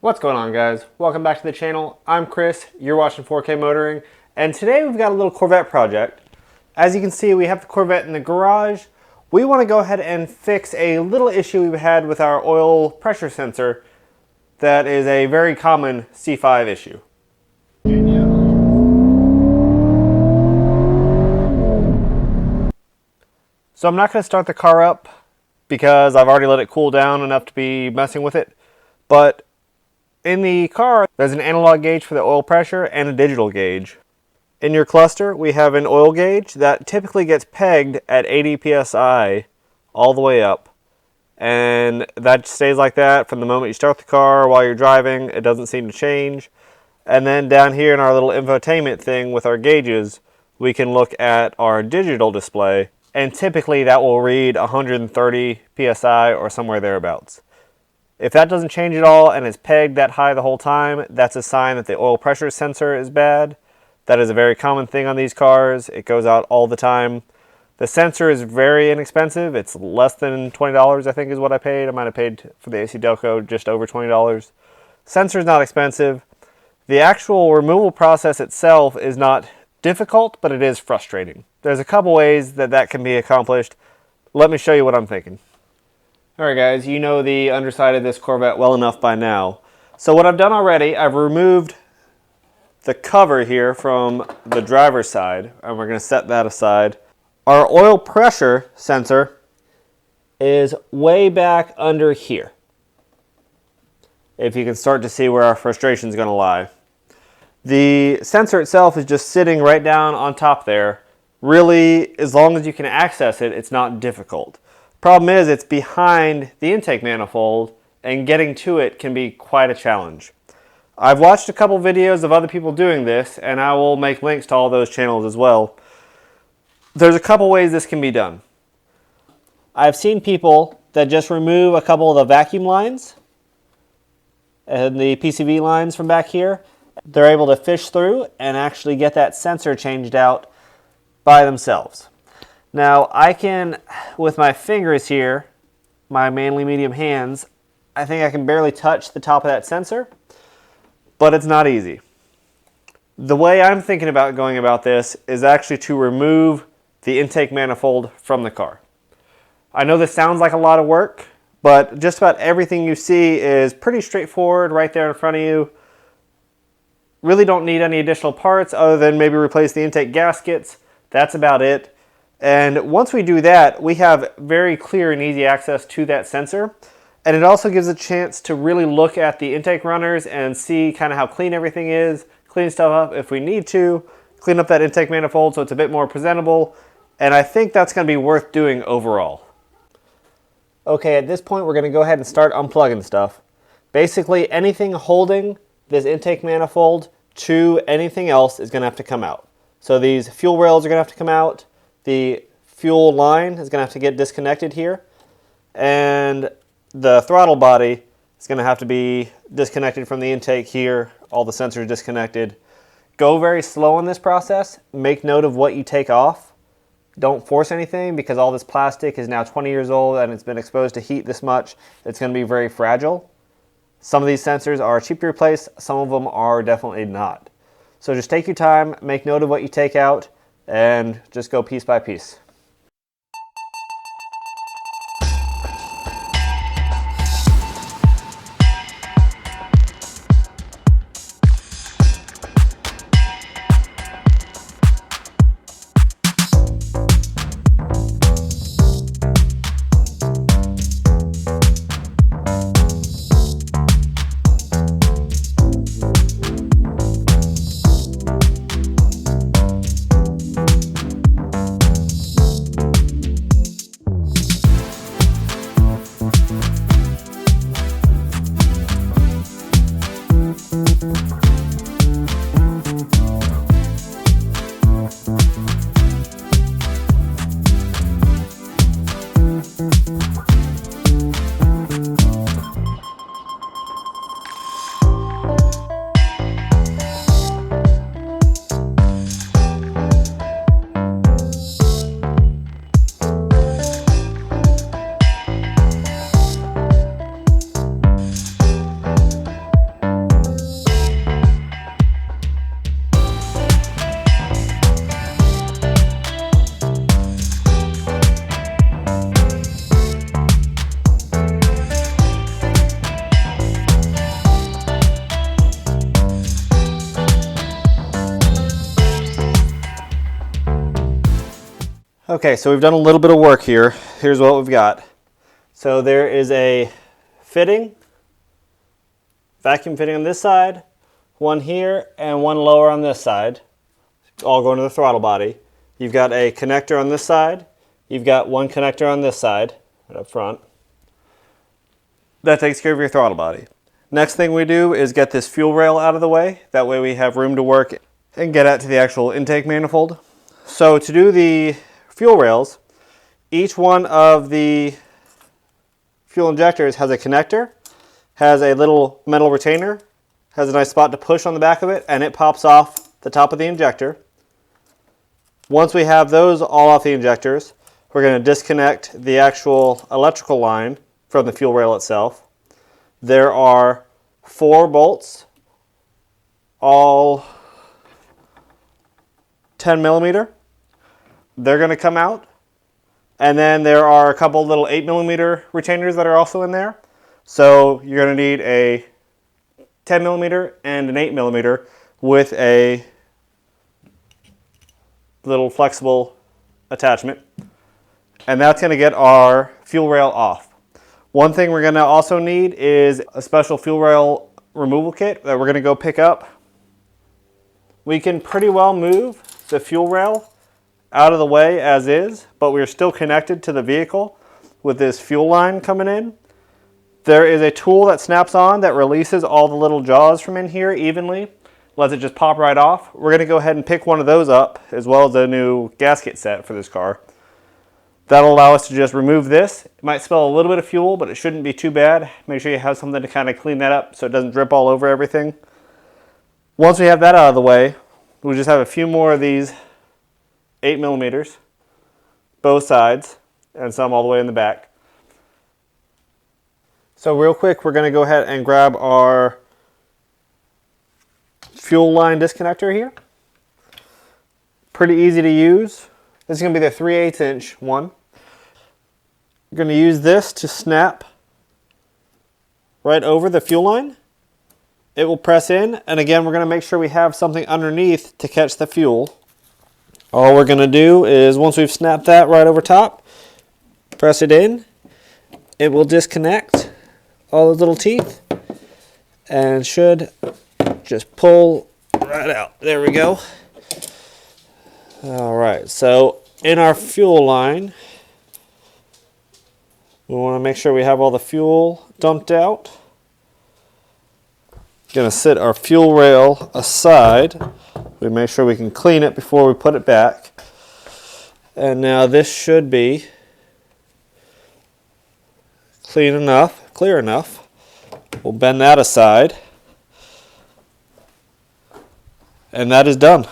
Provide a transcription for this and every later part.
What's going on, guys? Welcome back to the channel. I'm Chris, you're watching 4K Motoring, and today we've got a little Corvette project. As you can see, we have the Corvette in the garage. We want to go ahead and fix a little issue we've had with our oil pressure sensor that is a very common C5 issue. So I'm not going to start the car up because I've already let it cool down enough to be messing with it, but in the car, there's an analog gauge for the oil pressure and a digital gauge. In your cluster, we have an oil gauge that typically gets pegged at 80 psi all the way up. And that stays like that from the moment you start the car while you're driving. It doesn't seem to change. And then down here in our little infotainment thing with our gauges, we can look at our digital display. And typically that will read 130 psi or somewhere thereabouts. If that doesn't change at all and it's pegged that high the whole time, that's a sign that the oil pressure sensor is bad. That is a very common thing on these cars. It goes out all the time. The sensor is very inexpensive. It's less than $20, I think is what I paid. I might have paid for the AC Delco just over $20. Sensor is not expensive. The actual removal process itself is not difficult, but it is frustrating. There's a couple ways that that can be accomplished. Let me show you what I'm thinking. Alright guys, you know the underside of this Corvette well enough by now. So what I've done already, I've removed the cover here from the driver's side, and we're going to set that aside. Our oil pressure sensor is way back under here, if you can start to see where our frustration is going to lie. The sensor itself is just sitting right down on top there. Really, as long as you can access it, it's not difficult. Problem is, it's behind the intake manifold, and getting to it can be quite a challenge. I've watched a couple videos of other people doing this, and I will make links to all those channels as well. There's a couple ways this can be done. I've seen people that just remove a couple of the vacuum lines and the PCV lines from back here. They're able to fish through and actually get that sensor changed out by themselves. Now I can, with my fingers here, my manly medium hands, I think I can barely touch the top of that sensor, but it's not easy. The way I'm thinking about going about this is actually to remove the intake manifold from the car. I know this sounds like a lot of work, but just about everything you see is pretty straightforward right there in front of you. Really don't need any additional parts other than maybe replace the intake gaskets. That's about it. And once we do that, we have very clear and easy access to that sensor. And it also gives a chance to really look at the intake runners and see kind of how clean everything is, clean stuff up if we need to, clean up that intake manifold so it's a bit more presentable. And I think that's going to be worth doing overall. Okay, at this point we're going to go ahead and start unplugging stuff. Basically anything holding this intake manifold to anything else is going to have to come out. So these fuel rails are going to have to come out. The fuel line is going to have to get disconnected here, and the throttle body is going to have to be disconnected from the intake here, all the sensors disconnected. Go very slow in this process. Make note of what you take off. Don't force anything because all this plastic is now 20 years old and it's been exposed to heat this much. It's going to be very fragile. Some of these sensors are cheap to replace, some of them are definitely not. So just take your time, make note of what you take out, and just go piece by piece. Okay, so we've done a little bit of work here. Here's what we've got. So there is a fitting, vacuum fitting on this side, one here, and one lower on this side, all going to the throttle body. You've got a connector on this side. You've got one connector on this side, right up front. That takes care of your throttle body. Next thing we do is get this fuel rail out of the way. That way we have room to work and get out to the actual intake manifold. So to do the fuel rails, each one of the fuel injectors has a connector, has a little metal retainer, has a nice spot to push on the back of it, and it pops off the top of the injector. Once we have those all off the injectors, we're going to disconnect the actual electrical line from the fuel rail itself. There are 4 bolts, all 10 millimeter. They're going to come out. And then there are a couple little 8 millimeter retainers that are also in there. So you're going to need a 10 millimeter and an 8 millimeter with a little flexible attachment. And that's going to get our fuel rail off. One thing we're going to also need is a special fuel rail removal kit that we're going to go pick up. We can pretty well move the fuel rail out of the way as is, but we're still connected to the vehicle with this fuel line coming in. There is a tool that snaps on that releases all the little jaws from in here evenly, lets it just pop right off. We're going to go ahead and pick one of those up, as well as a new gasket set for this car. That'll allow us to just remove this. It might spill a little bit of fuel, but it shouldn't be too bad. Make sure you have something to kind of clean that up so it doesn't drip all over everything. Once we have that out of the way, we just have a few more of these 8 millimeters, both sides, and some all the way in the back. So real quick, we're going to go ahead and grab our fuel line disconnector here. Pretty easy to use. This is going to be the 3/8 inch one. We're going to use this to snap right over the fuel line. It will press in, and again, we're going to make sure we have something underneath to catch the fuel. All we're going to do is, once we've snapped that right over top, press it in. It will disconnect all those little teeth and should just pull right out. There we go. All right, so in our fuel line, we want to make sure we have all the fuel dumped out. Going to sit our fuel rail aside. We make sure we can clean it before we put it back. And now this should be clean enough, clear enough. We'll bend that aside. And that is done.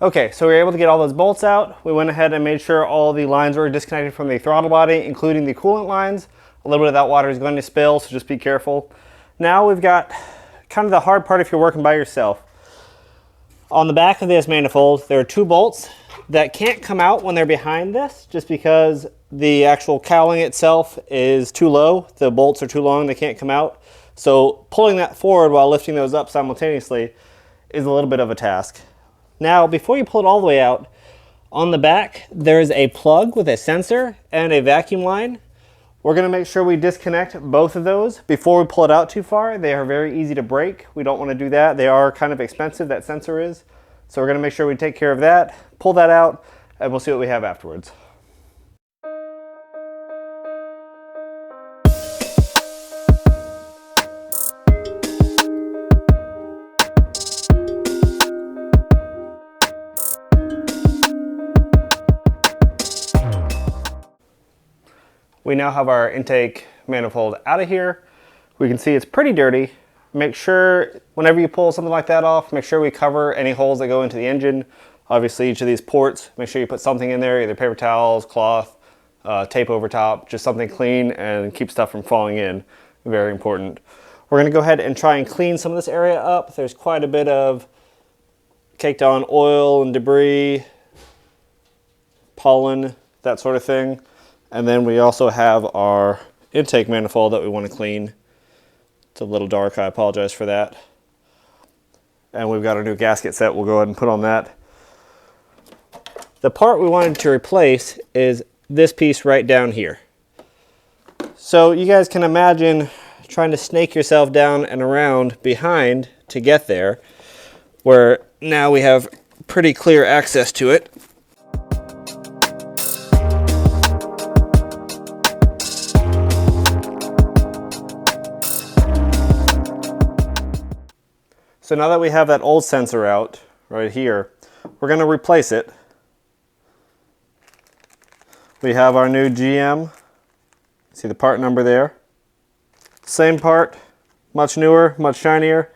Okay, so we were able to get all those bolts out. We went ahead and made sure all the lines were disconnected from the throttle body, including the coolant lines. A little bit of that water is going to spill, so just be careful. Now we've got kind of the hard part if you're working by yourself. On the back of this manifold, there are 2 bolts that can't come out when they're behind this, just because the actual cowling itself is too low. The bolts are too long, they can't come out. So pulling that forward while lifting those up simultaneously is a little bit of a task. Now, before you pull it all the way out, on the back, there's a plug with a sensor and a vacuum line. We're going to make sure we disconnect both of those before we pull it out too far. They are very easy to break. We don't want to do that. They are kind of expensive, that sensor is. So we're going to make sure we take care of that, pull that out, and we'll see what we have afterwards. We now have our intake manifold out of here. We can see it's pretty dirty. Make sure whenever you pull something like that off, make sure we cover any holes that go into the engine. Obviously each of these ports, make sure you put something in there, either paper towels, cloth, tape over top, just something clean and keep stuff from falling in. Very important. We're gonna go ahead and try and clean some of this area up. There's quite a bit of caked on oil and debris, pollen, that sort of thing. And then we also have our intake manifold that we want to clean. It's a little dark, I apologize for that. And we've got our new gasket set, we'll go ahead and put on that. The part we wanted to replace is this piece right down here. So you guys can imagine trying to snake yourself down and around behind to get there, where now we have pretty clear access to it. So now that we have that old sensor out right here, we're going to replace it. We have our new GM. See the part number there. Same part, much newer, much shinier.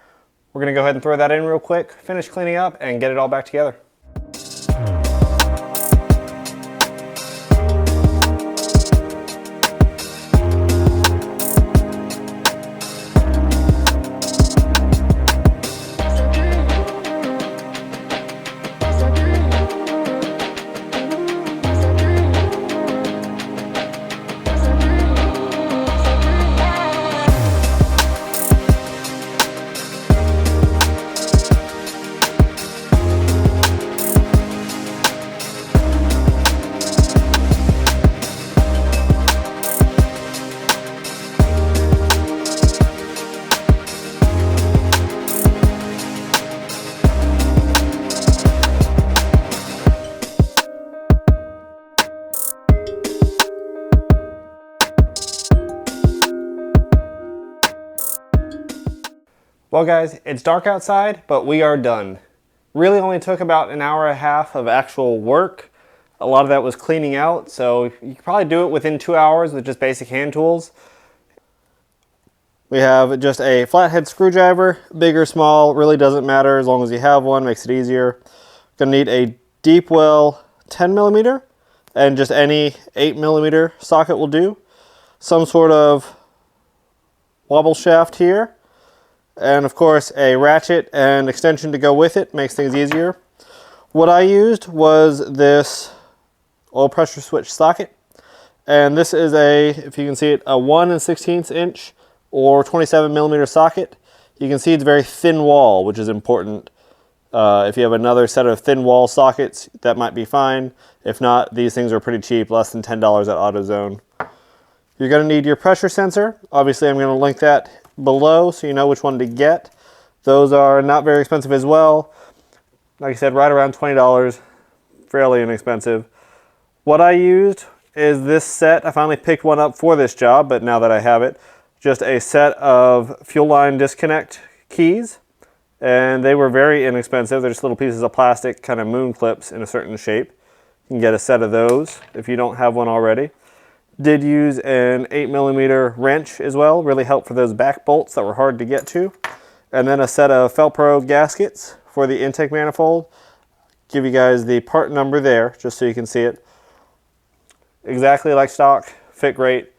We're going to go ahead and throw that in real quick, finish cleaning up, and get it all back together. Well guys, it's dark outside, but we are done. Really only took about an hour and a half of actual work. A lot of that was cleaning out, so you can probably do it within 2 hours with just basic hand tools. We have just a flathead screwdriver, big or small, really doesn't matter as long as you have one, makes it easier. Gonna need a deep well 10mm and just any 8mm socket will do. Some sort of wobble shaft here. And of course a ratchet and extension to go with it, makes things easier. What I used was this oil pressure switch socket. And this is a, if you can see it, a 1 16th inch or 27mm socket. You can see it's very thin wall, which is important. If you have another set of thin wall sockets, that might be fine. If not, these things are pretty cheap, less than $10 at AutoZone. You're going to need your pressure sensor. Obviously I'm going to link that below so you know which one to get. Those are not very expensive as well. Like I said, right around $20, fairly inexpensive. What I used is this set. I finally picked one up for this job, but now that I have it, just a set of fuel line disconnect keys, and they were very inexpensive. They're just little pieces of plastic, kind of moon clips in a certain shape. You can get a set of those if you don't have one already. Did use an 8mm wrench as well, really helped for those back bolts that were hard to get to. And then a set of Felpro gaskets for the intake manifold. Give you guys the part number there, just so you can see it. Exactly like stock, fit great,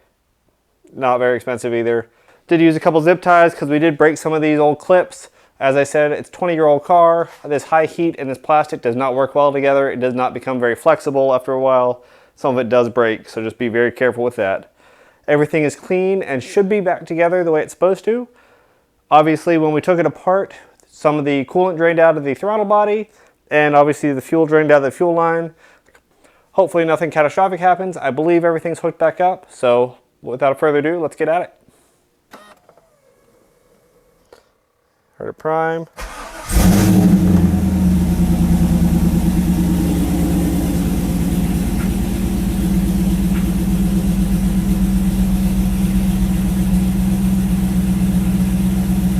not very expensive either. Did use a couple zip ties because we did break some of these old clips. As I said, it's a 20-year-old car. This high heat and this plastic does not work well together. It does not become very flexible after a while. Some of it does break, so just be very careful with that. Everything is clean and should be back together the way it's supposed to. Obviously, when we took it apart, some of the coolant drained out of the throttle body, and obviously the fuel drained out of the fuel line. Hopefully nothing catastrophic happens. I believe everything's hooked back up, so without further ado, let's get at it. Heard it prime.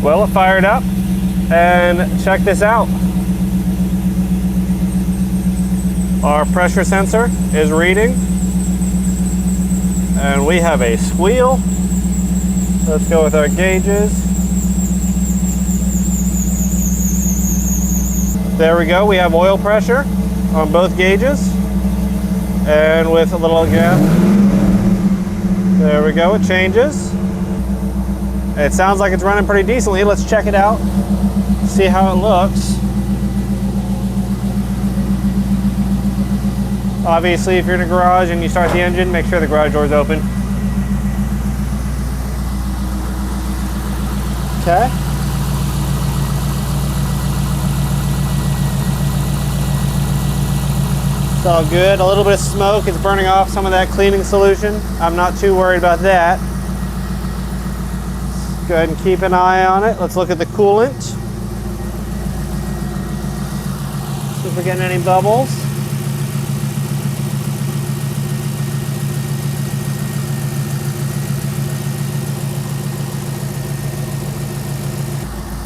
Well, it fired up, and check this out. Our pressure sensor is reading, And we have a squeal. Let's go with our gauges. There we go. We have oil pressure on both gauges. And with a little gap. There we go. It changes. It sounds like it's running pretty decently. Let's check it out. See how it looks. Obviously, if you're in a garage and you start the engine, make sure the garage door is open. Okay. It's all good. A little bit of smoke. It's burning off some of that cleaning solution. I'm not too worried about that. Let's go ahead and keep an eye on it. Let's look at the coolant. See if we're getting any bubbles.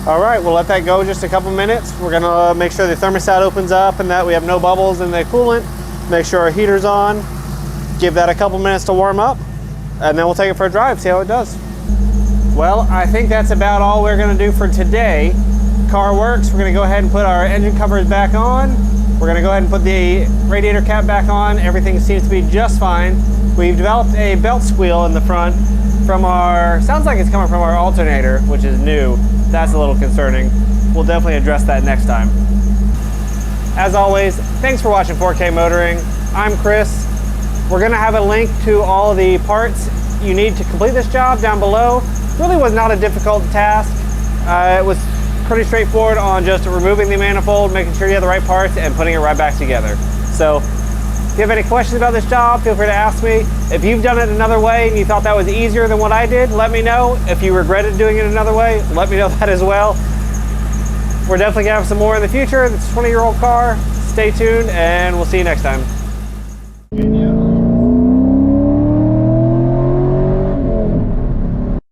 All right, we'll let that go just a couple minutes. We're gonna make sure the thermostat opens up and that we have no bubbles in the coolant. Make sure our heater's on. Give that a couple minutes to warm up, and then we'll take it for a drive, see how it does. Well, I think that's about all we're gonna do for today. Car works. We're gonna go ahead and put our engine covers back on. We're gonna go ahead and put the radiator cap back on. Everything seems to be just fine. We've developed a belt squeal in the front from our, sounds like it's coming from our alternator, which is new. That's a little concerning. We'll definitely address that next time. As always, thanks for watching 4K Motoring. I'm Chris. We're gonna have a link to all of the parts you need to complete this job down below. It really was not a difficult task. It was pretty straightforward on just removing the manifold, making sure you have the right parts, and putting it right back together. So, if you have any questions about this job, feel free to ask me. If you've done it another way and you thought that was easier than what I did, let me know. If you regretted doing it another way, let me know that as well. We're definitely gonna have some more in the future. It's a 20-year-old car. Stay tuned, and we'll see you next time.